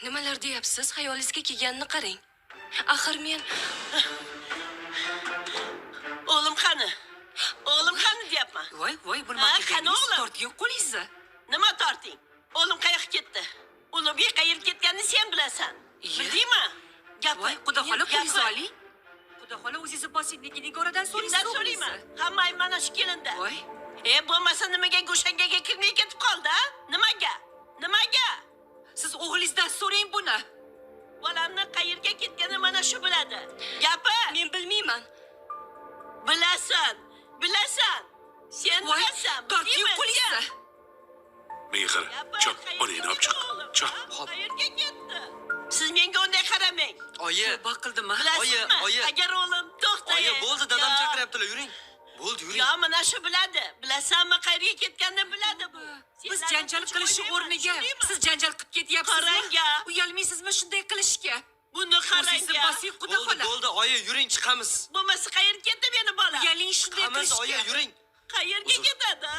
Nimalar deyapsiz? Xayolingizga kelganini qarang. Axir men O'g'lim qani? O'g'lim qani deyapman. voy Ha, qani o'g'lim? tortgan qo'lingizni. Nima torting? O'g'lim qayoqqa ketdi? Ulug'bek qayerga ketganini sen bilasan. Iya. Bildingmi? Gapir. Voy, xudo xola Gapir. qo'lingizni oling. Xudo xola o'zingizni bosing, lekin Nigoradan Kimdan so'raysiz. so'rayman? Hammang mana shu kelinda. Voy, Bo'lmasa nimaga go'shangaga kirmay ketib qoldi? Nimaga? Nimaga? siz o'g'lingizdan so'rang buni. Bolamni qayerga ketganini mana shu biladi. Gapir. Men bilmayman. Bilasan. Bilasan. Sen Voy, bilasan. tortgan bildingmi qo'lingizni. sen? Mehir, Gapir, chop, qayerga onangni olib chiq. ketdi o'g'lim, Chop. ha? Qayerga ketdi? Siz menga unday qaramang. Oyi, Baqildimi? Bilasizmi? oyi. Agar o'g'lim to'xta. oyi bo'ldi, dadam chaqiryaptilar, yuring. Bo'ldi, yuring. Yo, mana shu biladi. Bilasanmi, qayerga ketganini biladi bu. Biz Sizlarni janjal hech qilish o'ylayman, o'rniga tushundingmi? siz janjal qilib ketyapsizmi? Qarang-a. Uyalmaysizmi shunday qilishga? Buni O'zingizni qarang. bosing, xudo Bo'ldi, xola. bo'ldi, oyi, yuring, chiqamiz. Bo'lmasa qayerga ketdi meni bola? Uyaling shunday Chiqamiz, qilishga. oyi, yuring. Qayerga ketadi?